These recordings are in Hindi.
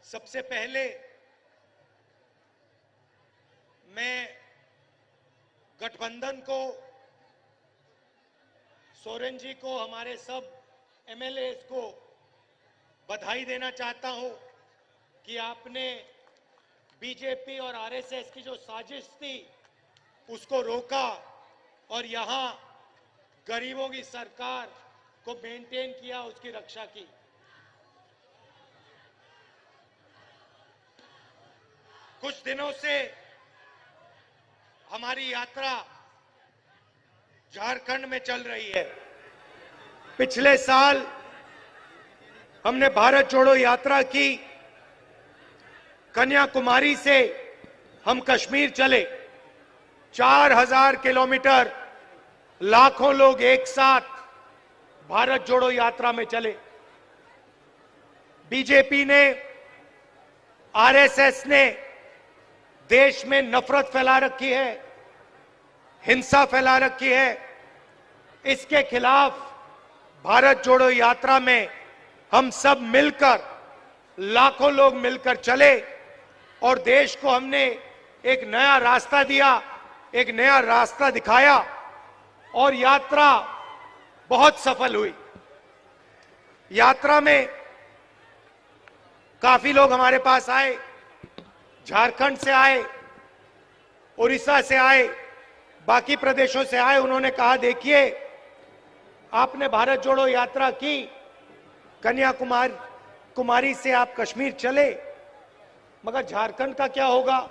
सबसे पहले मैं गठबंधन को, सोरेन जी को, हमारे सब एमएलएस को बधाई देना चाहता हूं कि आपने बीजेपी और आरएसएस की जो साजिश थी उसको रोका और यहां गरीबों की सरकार को मेंटेन किया, उसकी रक्षा की। कुछ दिनों से हमारी यात्रा झारखंड में चल रही है। पिछले साल हमने भारत जोड़ो यात्रा की। कन्याकुमारी से हम कश्मीर चले, 4000 किलोमीटर, लाखों लोग एक साथ भारत जोड़ो यात्रा में चले। बीजेपी ने, आरएसएस ने देश में नफरत फैला रखी है, हिंसा फैला रखी है। इसके खिलाफ भारत जोड़ो यात्रा में हम सब मिलकर, लाखों लोग मिलकर चले और देश को हमने एक नया रास्ता दिया, एक नया रास्ता दिखाया और यात्रा बहुत सफल हुई। यात्रा में काफी लोग हमारे पास आए, झारखंड से आए, उड़ीसा से आए, बाकी प्रदेशों से आए। उन्होंने कहा, देखिए आपने भारत जोड़ो यात्रा की, कन्याकुमारी से आप कश्मीर चले, मगर झारखंड का क्या होगा,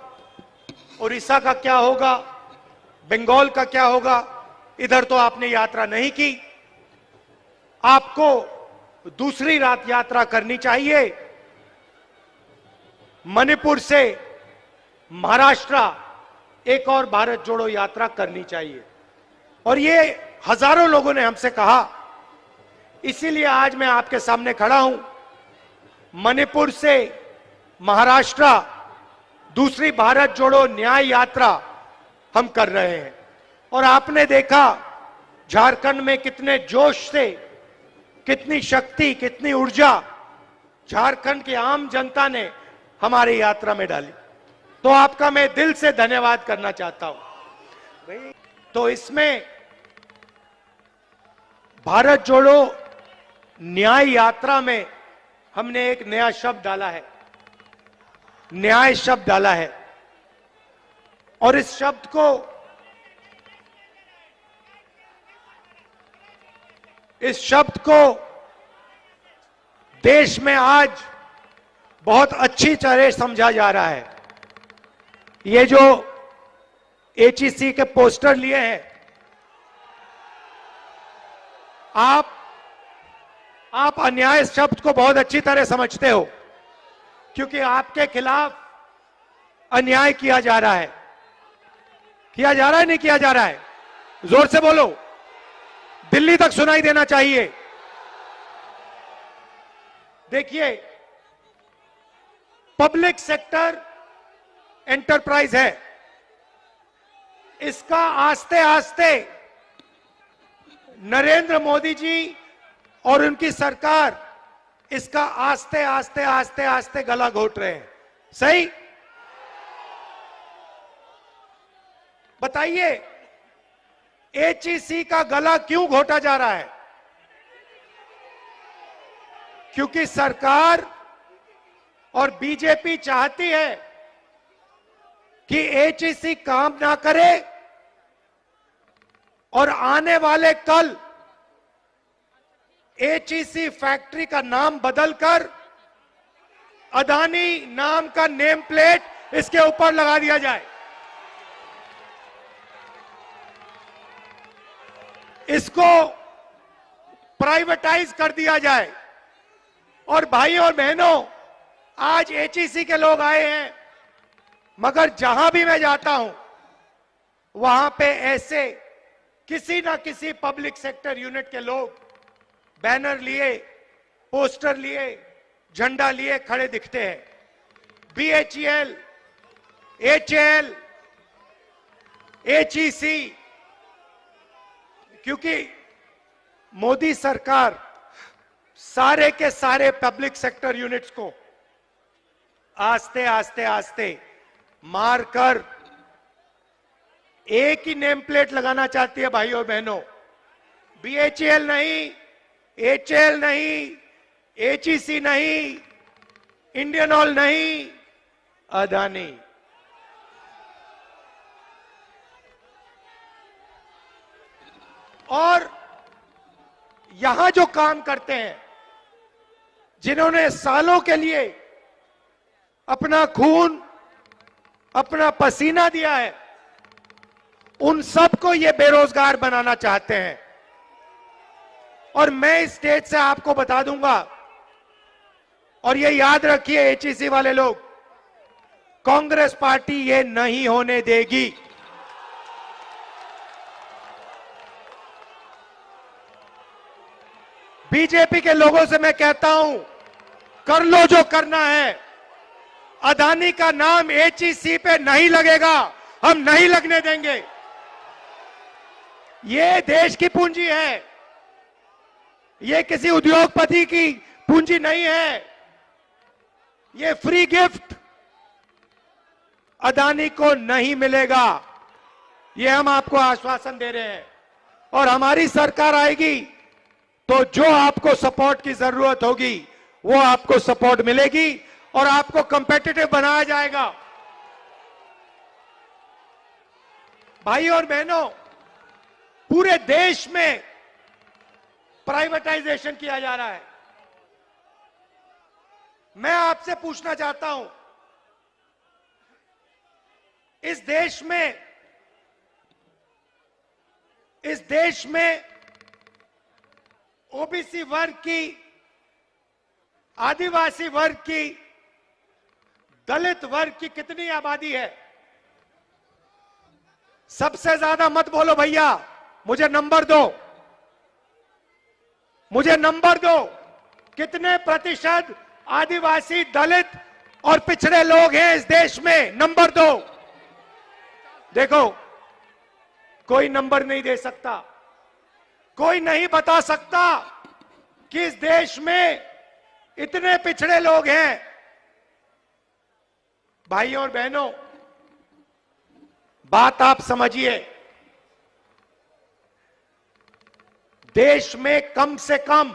उड़ीसा का क्या होगा, बंगाल का क्या होगा? इधर तो आपने यात्रा नहीं की। आपको दूसरी रात यात्रा करनी चाहिए। मणिपुर से महाराष्ट्र एक और भारत जोड़ो यात्रा करनी चाहिए। और ये हजारों लोगों ने हमसे कहा, इसीलिए आज मैं आपके सामने खड़ा हूं। मणिपुर से महाराष्ट्र दूसरी भारत जोड़ो न्याय यात्रा हम कर रहे हैं। और आपने देखा झारखंड में कितने जोश से, कितनी शक्ति, कितनी ऊर्जा झारखंड की आम जनता ने हमारी यात्रा में डाली। तो आपका मैं दिल से धन्यवाद करना चाहता हूं। तो इसमें भारत जोड़ो न्याय यात्रा में हमने एक नया शब्द डाला है, न्याय शब्द डाला है। और इस शब्द को देश में आज बहुत अच्छी तरह समझा जा रहा है। ये जो एचईसी के पोस्टर लिए हैं, आप अन्याय शब्द को बहुत अच्छी तरह समझते हो, क्योंकि आपके खिलाफ अन्याय किया जा रहा है। किया जा रहा है, नहीं किया जा रहा है? जोर से बोलो, दिल्ली तक सुनाई देना चाहिए। देखिए, पब्लिक सेक्टर एंटरप्राइज है, इसका आस्ते आस्ते नरेंद्र मोदी जी और उनकी सरकार इसका आस्ते आस्ते आस्ते आस्ते गला घोट रहे हैं। सही? बताइए, एचईसी का गला क्यों घोटा जा रहा है? क्योंकि सरकार और बीजेपी चाहती है कि एचईसी काम ना करे और आने वाले कल एचईसी फैक्ट्री का नाम बदलकर अदानी नाम का नेम प्लेट इसके ऊपर लगा दिया जाए। इसको प्राइवेटाइज कर दिया जाए। और भाई और बहनों, आज एचईसी के लोग आए हैं, मगर जहां भी मैं जाता हूं वहां पे ऐसे किसी ना किसी पब्लिक सेक्टर यूनिट के लोग बैनर लिए, पोस्टर लिए, झंडा लिए खड़े दिखते हैं। बीएचईएल, एचएएल, एचईसी, क्योंकि मोदी सरकार सारे के सारे पब्लिक सेक्टर यूनिट्स को आस्ते आस्ते आस्ते मारकर एक ही नेम प्लेट लगाना चाहती है भाइयों बहनों। बीएचईएल नहीं, एचएल नहीं, एचईसी नहीं, इंडियन ऑयल नहीं, अदानी। और यहां जो काम करते हैं, जिन्होंने सालों के लिए अपना खून, अपना पसीना दिया है, उन सबको ये बेरोजगार बनाना चाहते हैं। और मैं इस स्टेज से आपको बता दूंगा, और ये याद रखिए एचईसी वाले लोग, कांग्रेस पार्टी ये नहीं होने देगी। बीजेपी के लोगों से मैं कहता हूं, कर लो जो करना है। अदानी का नाम एचईसी पे नहीं लगेगा, हम नहीं लगने देंगे। ये देश की पूंजी है, ये किसी उद्योगपति की पूंजी नहीं है। ये फ्री गिफ्ट अदानी को नहीं मिलेगा, ये हम आपको आश्वासन दे रहे हैं। और हमारी सरकार आएगी तो जो आपको सपोर्ट की जरूरत होगी वो आपको सपोर्ट मिलेगी और आपको कंपेटिटिव बनाया जाएगा। भाई और बहनों, पूरे देश में प्राइवेटाइजेशन किया जा रहा है। मैं आपसे पूछना चाहता हूं, इस देश में ओबीसी वर्ग की, आदिवासी वर्ग की, दलित वर्ग की कितनी आबादी है? सबसे ज्यादा मत बोलो भैया, मुझे नंबर दो, मुझे नंबर दो। कितने प्रतिशत आदिवासी, दलित और पिछड़े लोग हैं इस देश में? नंबर दो। देखो, कोई नंबर नहीं दे सकता, कोई नहीं बता सकता कि इस देश में इतने पिछड़े लोग हैं। भाइयों और बहनों, बात आप समझिए, देश में कम से कम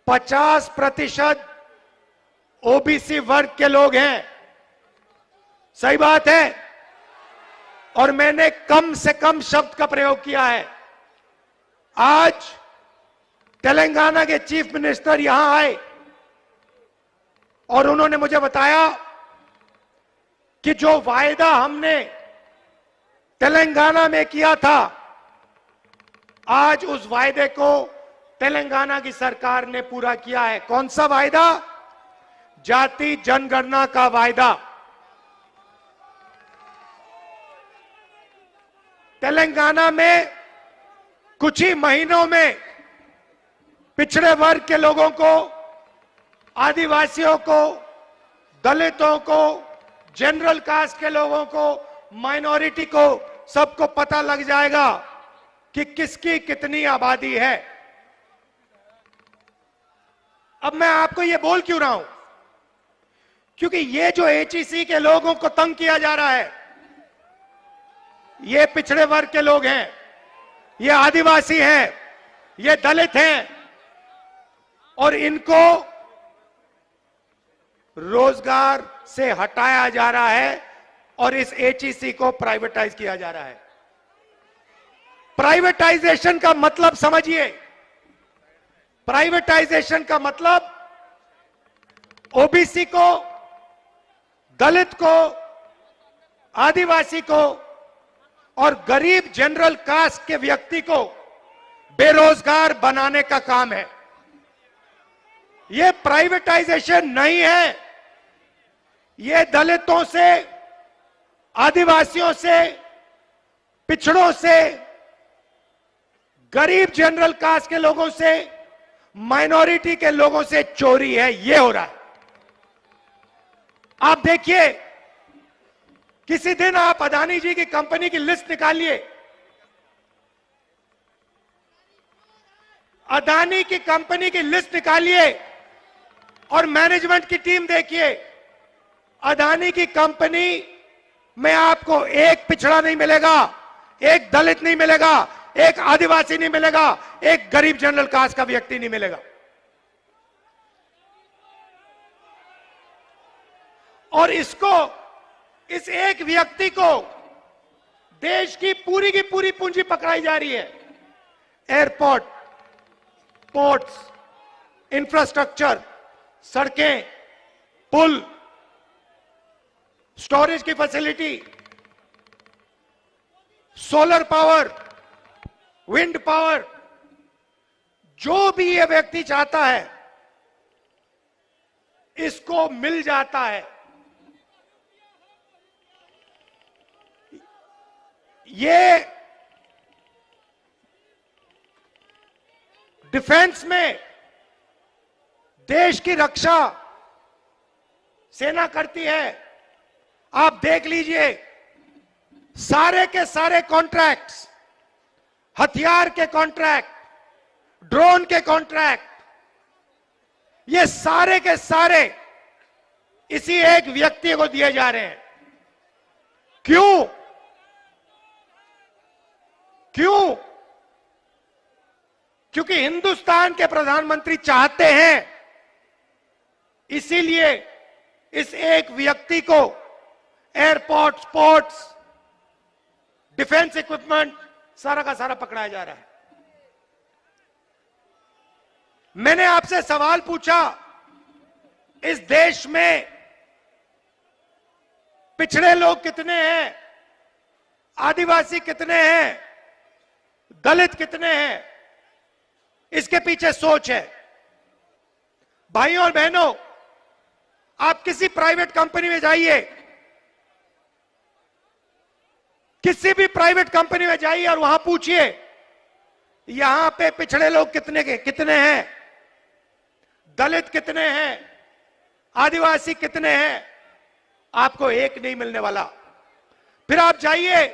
50% ओबीसी वर्ग के लोग हैं। सही बात है। और मैंने कम से कम शब्द का प्रयोग किया है। आज तेलंगाना के चीफ मिनिस्टर यहां आए और उन्होंने मुझे बताया कि जो वायदा हमने तेलंगाना में किया था, आज उस वायदे को तेलंगाना की सरकार ने पूरा किया है। कौन सा वायदा? जाति जनगणना का वायदा। तेलंगाना में कुछ ही महीनों में पिछड़े वर्ग के लोगों को, आदिवासियों को, दलितों को, जनरल कास्ट के लोगों को, माइनॉरिटी को, सबको पता लग जाएगा कि किसकी कितनी आबादी है। अब मैं आपको ये बोल क्यों रहा हूं? क्योंकि ये जो एचईसी के लोगों को तंग किया जा रहा है, ये पिछड़े वर्ग के लोग हैं, ये आदिवासी हैं, ये दलित हैं, और इनको रोजगार से हटाया जा रहा है और इस एचईसी को प्राइवेटाइज किया जा रहा है। प्राइवेटाइजेशन का मतलब समझिए। प्राइवेटाइजेशन का मतलब ओबीसी को, दलित को, आदिवासी को और गरीब जनरल कास्ट के व्यक्ति को बेरोजगार बनाने का काम है। यह प्राइवेटाइजेशन नहीं है। यह दलितों से, आदिवासियों से, पिछड़ों से, गरीब जनरल कास्ट के लोगों से, माइनॉरिटी के लोगों से चोरी है। यह हो रहा है। आप देखिए, किसी दिन आप अदानी जी की कंपनी की लिस्ट निकालिए, अदानी की कंपनी की लिस्ट निकालिए, और मैनेजमेंट की टीम देखिए, अदानी की कंपनी में आपको एक पिछड़ा नहीं मिलेगा, एक दलित नहीं मिलेगा, एक आदिवासी नहीं मिलेगा, एक गरीब जनरल कास्ट का व्यक्ति नहीं मिलेगा। और इसको, इस एक व्यक्ति को देश की पूरी पूंजी पकड़ाई जा रही है। एयरपोर्ट, पोर्ट्स, इंफ्रास्ट्रक्चर, सड़कें, पुल, स्टोरेज की facility, solar power, wind power, जो भी ये व्यक्ति चाहता है इसको मिल जाता है। ये डिफेंस में देश की रक्षा सेना करती है। आप देख लीजिए, सारे के सारे कॉन्ट्रैक्ट्स, हथियार के कॉन्ट्रैक्ट, ड्रोन के कॉन्ट्रैक्ट, ये सारे के सारे इसी एक व्यक्ति को दिए जा रहे हैं। क्यों? क्यों? क्योंकि हिंदुस्तान के प्रधानमंत्री चाहते हैं, इसीलिए इस एक व्यक्ति को एयरपोर्ट, पोर्ट्स, डिफेंस इक्विपमेंट सारा का सारा पकड़ाया जा रहा है। मैंने आपसे सवाल पूछा, इस देश में पिछड़े लोग कितने हैं, आदिवासी कितने हैं, दलित कितने हैं? इसके पीछे सोच है। भाइयों और बहनों, आप किसी प्राइवेट कंपनी में जाइए, किसी भी प्राइवेट कंपनी में जाइए और वहां पूछिए यहां पे पिछड़े लोग कितने हैं, दलित कितने हैं, आदिवासी कितने हैं, आपको एक नहीं मिलने वाला। फिर आप जाइए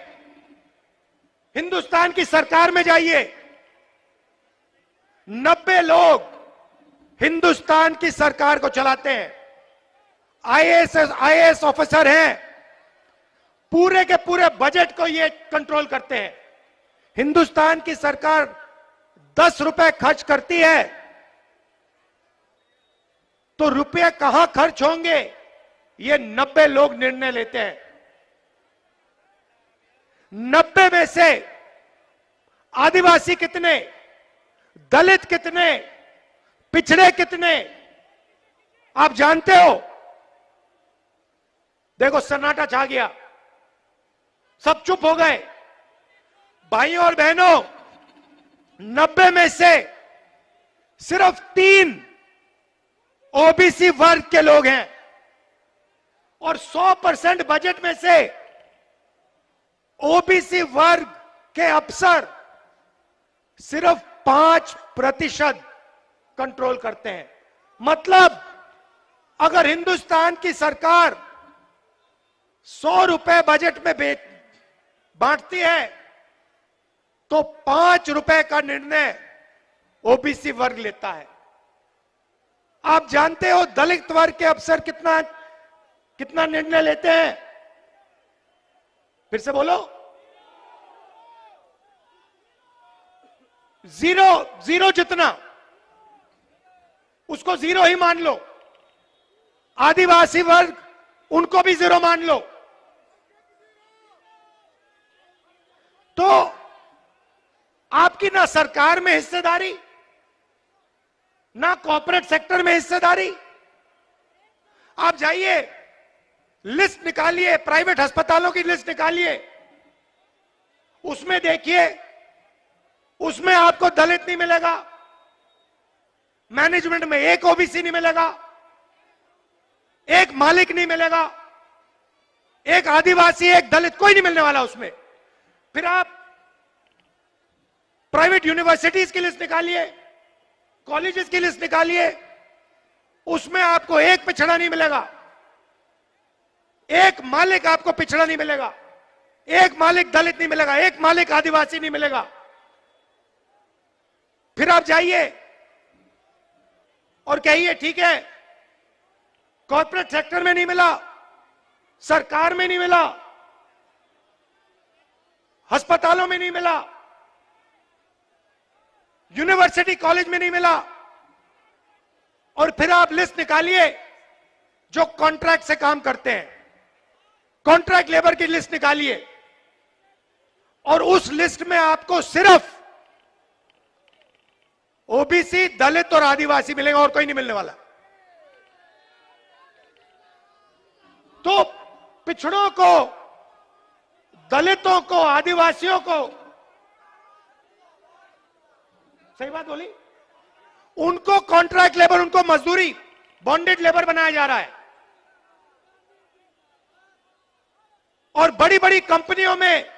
हिंदुस्तान की सरकार में, जाइए 90 लोग हिंदुस्तान की सरकार को चलाते हैं, आईएएस ऑफिसर हैं, पूरे के पूरे बजट को ये कंट्रोल करते हैं। हिंदुस्तान की सरकार 10 रुपए खर्च करती है तो रुपए कहां खर्च होंगे ये 90 लोग निर्णय लेते हैं। 90 में से आदिवासी कितने, दलित कितने, पिछड़े कितने, आप जानते हो? देखो सन्नाटा छा गया, सब चुप हो गए। भाइयों और बहनों, 90 में से सिर्फ 3 ओबीसी वर्ग के लोग हैं और 100% बजट में से ओबीसी वर्ग के अफसर सिर्फ 5% कंट्रोल करते हैं। मतलब अगर हिंदुस्तान की सरकार 100 रुपए बजट में बांटती है तो 5 रुपए का निर्णय ओबीसी वर्ग लेता है। आप जानते हो दलित वर्ग के अफसर कितना निर्णय लेते हैं? फिर से बोलो, जीरो जितना, उसको जीरो ही मान लो। आदिवासी वर्ग, उनको भी जीरो मान लो। तो आपकी ना सरकार में हिस्सेदारी, ना कॉर्पोरेट सेक्टर में हिस्सेदारी। आप जाइए, लिस्ट निकालिए, प्राइवेट अस्पतालों की लिस्ट निकालिए, उसमें देखिए, उसमें आपको दलित नहीं मिलेगा, मैनेजमेंट में एक ओबीसी नहीं मिलेगा, एक मालिक नहीं मिलेगा, एक आदिवासी, एक दलित, कोई नहीं मिलने वाला उसमें। फिर आप प्राइवेट यूनिवर्सिटीज की लिस्ट निकालिए, कॉलेजेस की लिस्ट निकालिए, उसमें आपको एक पिछड़ा नहीं मिलेगा, एक मालिक आपको पिछड़ा नहीं मिलेगा, एक मालिक दलित नहीं मिलेगा, एक मालिक आदिवासी नहीं मिलेगा। फिर आप जाइए और कहिए ठीक है कॉर्पोरेट सेक्टर में नहीं मिला, सरकार में नहीं मिला, अस्पतालों में नहीं मिला, यूनिवर्सिटी कॉलेज में नहीं मिला। और फिर आप लिस्ट निकालिए जो कॉन्ट्रैक्ट से काम करते हैं, कॉन्ट्रैक्ट लेबर की लिस्ट निकालिए और उस लिस्ट में आपको सिर्फ ओबीसी, दलित और आदिवासी मिलेंगे और कोई नहीं मिलने वाला। तो पिछड़ों को, दलितों को, आदिवासियों को, सही बात बोली, उनको कॉन्ट्रैक्ट लेबर, उनको मजदूरी, बॉन्डेड लेबर बनाया जा रहा है। और बड़ी बड़ी कंपनियों में,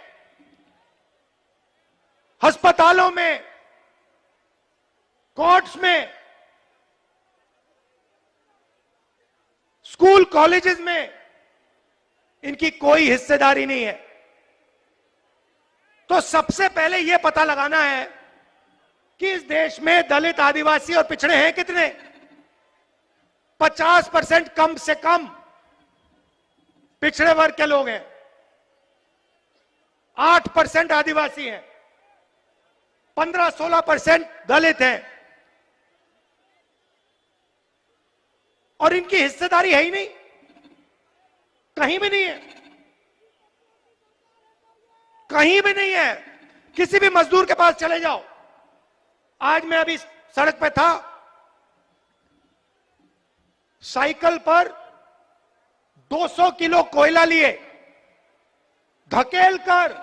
अस्पतालों में, कोर्ट्स में, स्कूल कॉलेजेस में इनकी कोई हिस्सेदारी नहीं है। तो सबसे पहले यह पता लगाना है कि इस देश में दलित, आदिवासी और पिछड़े हैं कितने। 50% कम से कम पिछड़े वर्ग के लोग हैं, 8% आदिवासी हैं, 15-16% दलित हैं, और इनकी हिस्सेदारी है ही नहीं, कहीं भी नहीं है, कहीं भी नहीं है। किसी भी मजदूर के पास चले जाओ। आज मैं अभी सड़क पे था, साइकिल पर 200 किलो कोयला लिए, धकेल कर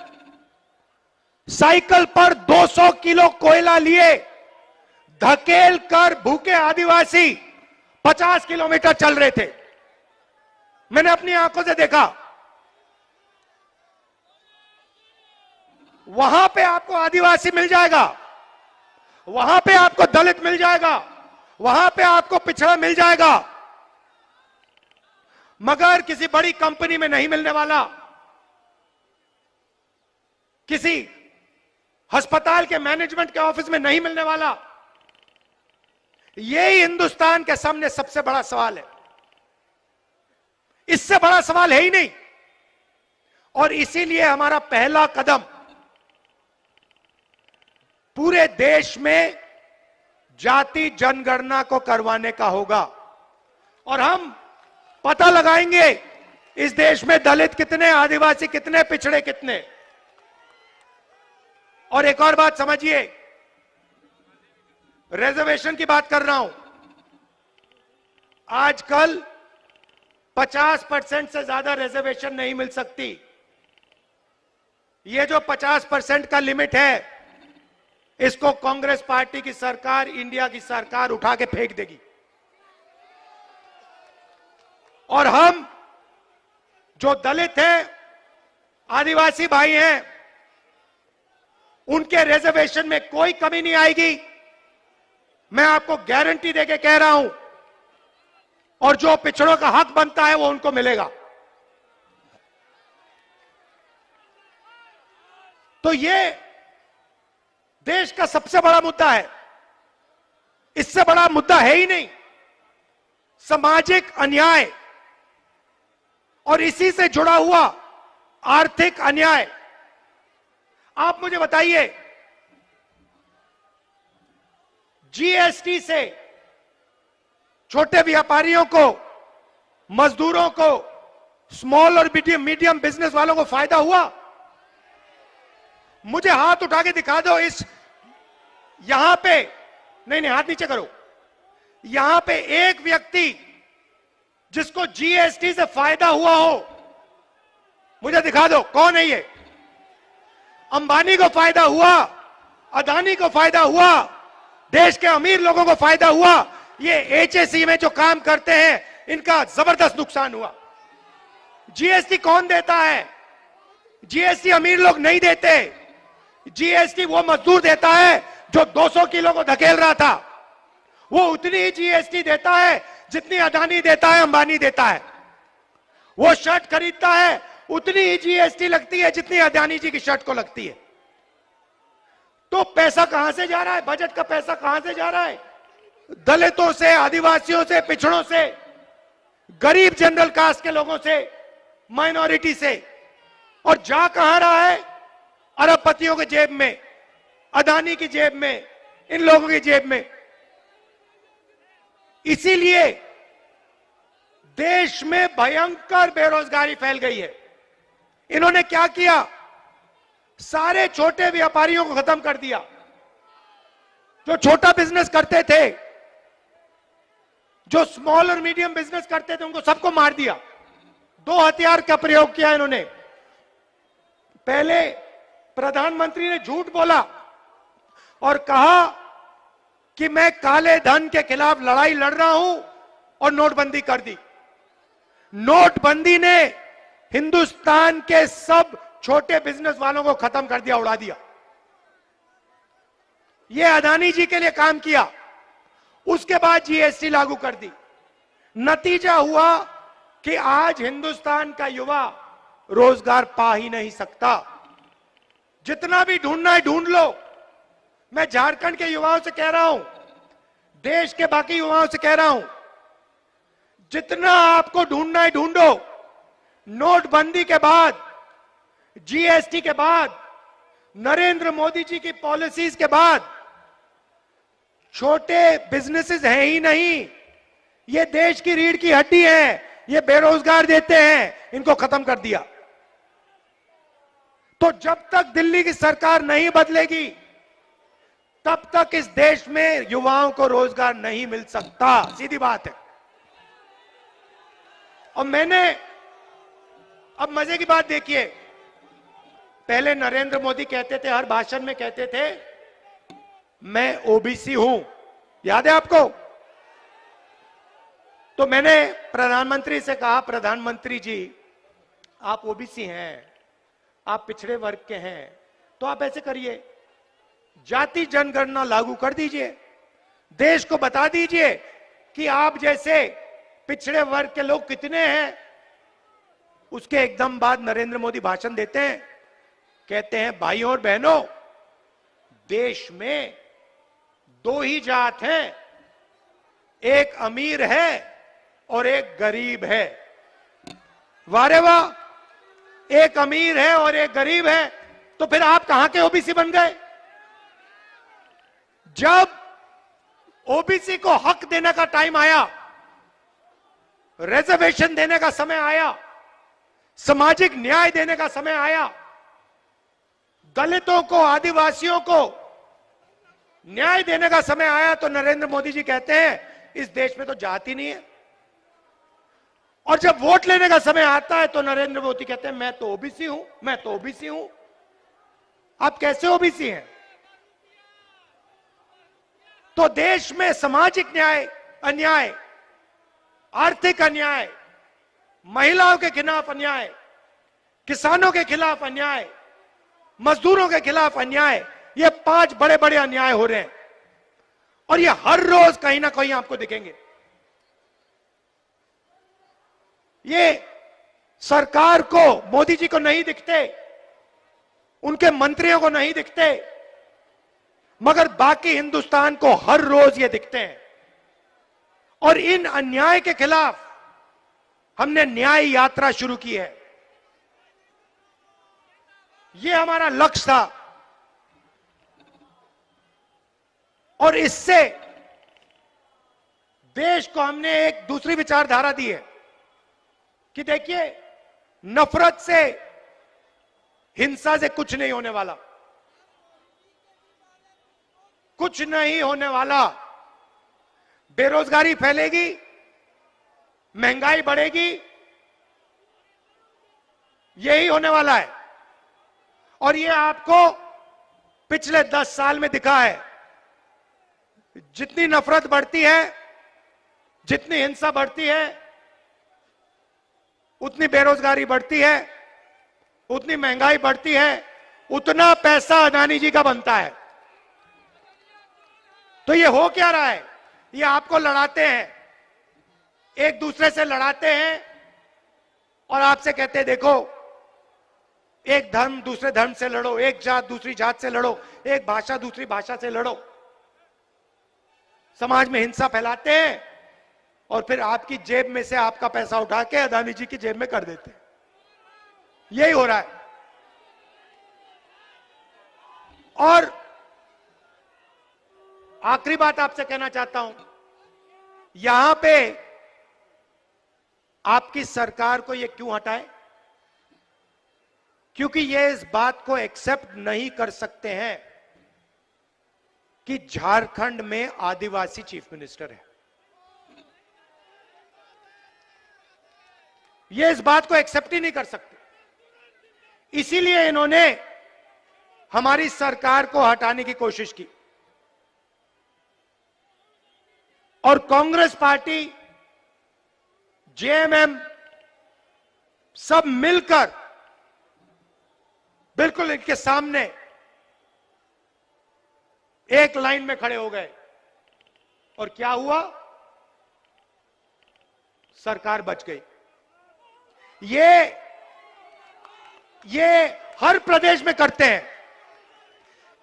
साइकिल पर 200 किलो कोयला लिए, धकेल कर भूखे आदिवासी 50 किलोमीटर चल रहे थे। मैंने अपनी आंखों से देखा। वहां पे आपको आदिवासी मिल जाएगा, वहां पे आपको दलित मिल जाएगा, वहां पे आपको पिछड़ा मिल जाएगा, मगर किसी बड़ी कंपनी में नहीं मिलने वाला, किसी अस्पताल के मैनेजमेंट के ऑफिस में नहीं मिलने वाला। यही हिंदुस्तान के सामने सबसे बड़ा सवाल है, इससे बड़ा सवाल है ही नहीं। और इसीलिए हमारा पहला कदम पूरे देश में जाति जनगणना को करवाने का होगा। और हम पता लगाएंगे इस देश में दलित कितने, आदिवासी कितने, पिछड़े कितने। और एक और बात समझिए, रिजर्वेशन की बात कर रहा हूं। आजकल 50% से ज्यादा रिजर्वेशन नहीं मिल सकती। ये जो 50% का लिमिट है, इसको कांग्रेस पार्टी की सरकार, इंडिया की सरकार उठा के फेंक देगी। और हम जो दलित हैं, आदिवासी भाई हैं, उनके रिजर्वेशन में कोई कमी नहीं आएगी, मैं आपको गारंटी देके कह रहा हूं। और जो पिछड़ों का हक बनता है वो उनको मिलेगा। तो ये देश का सबसे बड़ा मुद्दा है, इससे बड़ा मुद्दा है ही नहीं। सामाजिक अन्याय और इसी से जुड़ा हुआ आर्थिक अन्याय। आप मुझे बताइए, जीएसटी से छोटे व्यापारियों को, मजदूरों को, स्मॉल और मीडियम बिजनेस वालों को फायदा हुआ? मुझे हाथ उठा के दिखा दो इस, यहां पे, नहीं हाथ नीचे करो, यहां पे एक व्यक्ति जिसको जीएसटी से फायदा हुआ हो, मुझे दिखा दो। कौन है ये? अंबानी को फायदा हुआ, अदानी को फायदा हुआ, देश के अमीर लोगों को फायदा हुआ। ये एचएसई में जो काम करते हैं, इनका जबरदस्त नुकसान हुआ। जीएसटी कौन देता है? जीएसटी अमीर लोग नहीं देते। जीएसटी वो मजदूर देता है जो 200 किलो को धकेल रहा था। वो उतनी ही जीएसटी देता है जितनी अदानी देता है, अंबानी देता है। वो शर्ट खरीदता है, उतनी ही जीएसटी लगती है जितनी अदानी जी की शर्ट को लगती है। तो पैसा कहां से जा रहा है? बजट का पैसा कहां से जा रहा है? दलितों से, आदिवासियों से, पिछड़ों से। गरीब जनरल कास्ट के लोगों से, माइनॉरिटी से, और जा कहां रहा है? अरबपतियों के जेब में, अदानी की जेब में, इन लोगों की जेब में। इसीलिए देश में भयंकर बेरोजगारी फैल गई है। इन्होंने क्या किया? सारे छोटे व्यापारियों को खत्म कर दिया। जो छोटा बिजनेस करते थे, जो स्मॉल और मीडियम बिजनेस करते थे, उनको सबको मार दिया। दो हथियार का प्रयोग किया इन्होंने। पहले प्रधानमंत्री ने झूठ बोला और कहा कि मैं काले धन के खिलाफ लड़ाई लड़ रहा हूं, और नोटबंदी कर दी। नोटबंदी ने हिंदुस्तान के सब छोटे बिजनेस वालों को खत्म कर दिया, उड़ा दिया। यह अदानी जी के लिए काम किया। उसके बाद जीएसटी लागू कर दी। नतीजा हुआ कि आज हिंदुस्तान का युवा रोजगार पा ही नहीं सकता। जितना भी ढूंढना है ढूंढ लो। मैं झारखंड के युवाओं से कह रहा हूं, देश के बाकी युवाओं से कह रहा हूं, जितना आपको ढूंढना है ढूंढो। नोटबंदी के बाद, जीएसटी के बाद, नरेंद्र मोदी जी की पॉलिसीज के बाद छोटे बिजनेसेस हैं ही नहीं। ये देश की रीढ़ की हड्डी है। ये बेरोजगार देते हैं, इनको खत्म कर दिया। तो जब तक दिल्ली की सरकार नहीं बदलेगी, तब तक इस देश में युवाओं को रोजगार नहीं मिल सकता। सीधी बात है। और मैंने, अब मजे की बात देखिए, पहले नरेंद्र मोदी कहते थे, हर भाषण में कहते थे, मैं ओबीसी हूं। याद है आपको? तो मैंने प्रधानमंत्री से कहा, प्रधानमंत्री जी, आप ओबीसी हैं, आप पिछड़े वर्ग के हैं, तो आप ऐसे करिए, जाति जनगणना लागू कर दीजिए। देश को बता दीजिए कि आप जैसे पिछड़े वर्ग के लोग कितने हैं। उसके एकदम बाद नरेंद्र मोदी भाषण देते हैं, कहते हैं, भाइयों और बहनों, देश में दो ही जात हैं, एक अमीर है और एक गरीब है। वाह रे वाह, एक अमीर है और एक गरीब है। तो फिर आप कहां के ओबीसी बन गए? जब ओबीसी को हक देने का टाइम आया, रिजर्वेशन देने का समय आया, सामाजिक न्याय देने का समय आया, दलितों को, आदिवासियों को न्याय देने का समय आया, तो नरेंद्र मोदी जी कहते हैं, इस देश में तो जाति नहीं है। और जब वोट लेने का समय आता है, तो नरेंद्र मोदी कहते हैं, मैं तो ओबीसी हूं, मैं तो ओबीसी हूं। आप कैसे ओबीसी हैं? तो देश में सामाजिक न्याय, अन्याय, आर्थिक अन्याय, महिलाओं के खिलाफ अन्याय, किसानों के खिलाफ अन्याय, मजदूरों के खिलाफ अन्याय, ये 5 बड़े बड़े अन्याय हो रहे हैं। और ये हर रोज कहीं ना कहीं आपको दिखेंगे। ये सरकार को, मोदी जी को नहीं दिखते, उनके मंत्रियों को नहीं दिखते, मगर बाकी हिंदुस्तान को हर रोज ये दिखते हैं। और इन अन्याय के खिलाफ हमने न्याय यात्रा शुरू की है। ये हमारा लक्ष्य था। और इससे देश को हमने एक दूसरी विचारधारा दी है कि देखिए, नफरत से, हिंसा से कुछ नहीं होने वाला, कुछ नहीं होने वाला। बेरोजगारी फैलेगी, महंगाई बढ़ेगी, यही होने वाला है। और ये आपको पिछले 10 साल में दिखा है। जितनी नफरत बढ़ती है, जितनी हिंसा बढ़ती है, उतनी बेरोजगारी बढ़ती है, उतनी महंगाई बढ़ती है, उतना पैसा अदानी जी का बनता है। तो ये हो क्या रहा है? ये आपको लड़ाते हैं, एक दूसरे से लड़ाते हैं और आपसे कहते हैं, देखो, एक धर्म दूसरे धर्म से लड़ो, एक जात दूसरी जात से लड़ो, एक भाषा दूसरी भाषा से लड़ो। समाज में हिंसा फैलाते हैं और फिर आपकी जेब में से आपका पैसा उठा के अदानी जी की जेब में कर देते हैं। यही हो रहा है। और आखिरी बात आपसे कहना चाहता हूं, यहां पे आपकी सरकार को यह क्यों हटाए? क्योंकि ये इस बात को एक्सेप्ट नहीं कर सकते हैं कि झारखंड में आदिवासी चीफ मिनिस्टर है। ये इस बात को एक्सेप्ट ही नहीं कर सकते। इसीलिए इन्होंने हमारी सरकार को हटाने की कोशिश की। और कांग्रेस पार्टी, जेएमएम सब मिलकर बिल्कुल इनके सामने एक लाइन में खड़े हो गए। और क्या हुआ? सरकार बच गई। ये हर प्रदेश में करते हैं।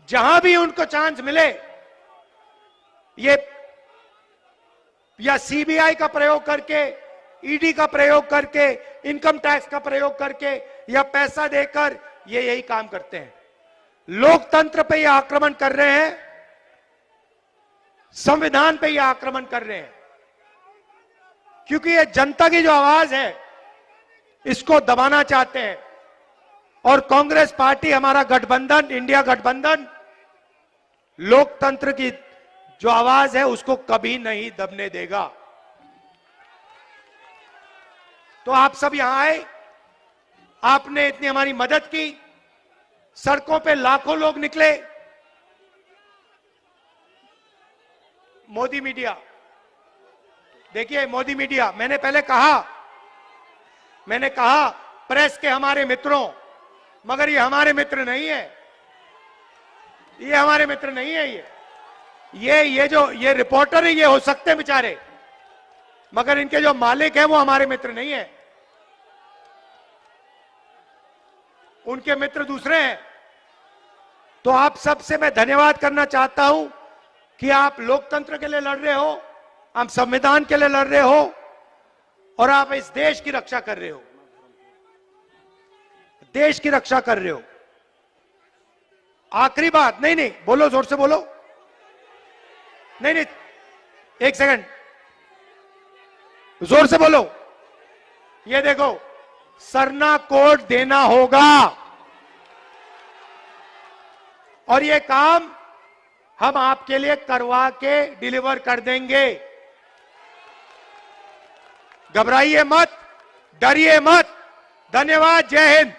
जहां भी उनको चांस मिले, ये या सीबीआई का प्रयोग करके, ईडी का प्रयोग करके, इनकम टैक्स का प्रयोग करके या पैसा देकर ये यही काम करते हैं। लोकतंत्र पे ये आक्रमण कर रहे हैं, संविधान पे ये आक्रमण कर रहे हैं, क्योंकि ये जनता की जो आवाज है इसको दबाना चाहते हैं। और कांग्रेस पार्टी, हमारा गठबंधन, इंडिया गठबंधन, लोकतंत्र की जो आवाज है उसको कभी नहीं दबने देगा। तो आप सब यहां आए, आपने इतनी हमारी मदद की, सड़कों पे लाखों लोग निकले। मोदी मीडिया, देखिए मोदी मीडिया, मैंने कहा प्रेस के हमारे मित्रों, मगर ये हमारे मित्र नहीं है, ये हमारे मित्र नहीं है। ये रिपोर्टर है, ये हो सकते हैं बेचारे, मगर इनके जो मालिक हैं वो हमारे मित्र नहीं है, उनके मित्र दूसरे हैं। तो आप सबसे मैं धन्यवाद करना चाहता हूं कि आप लोकतंत्र के लिए लड़ रहे हो, आप संविधान के लिए लड़ रहे हो, और आप इस देश की रक्षा कर रहे हो, देश की रक्षा कर रहे हो। आखिरी बात, नहीं बोलो, जोर से बोलो, नहीं, एक सेकंड, जोर से बोलो। ये देखो, सरना कोड देना होगा, और ये काम हम आपके लिए करवा के डिलीवर कर देंगे। घबराइए मत, डरिए मत। धन्यवाद, जय हिंद।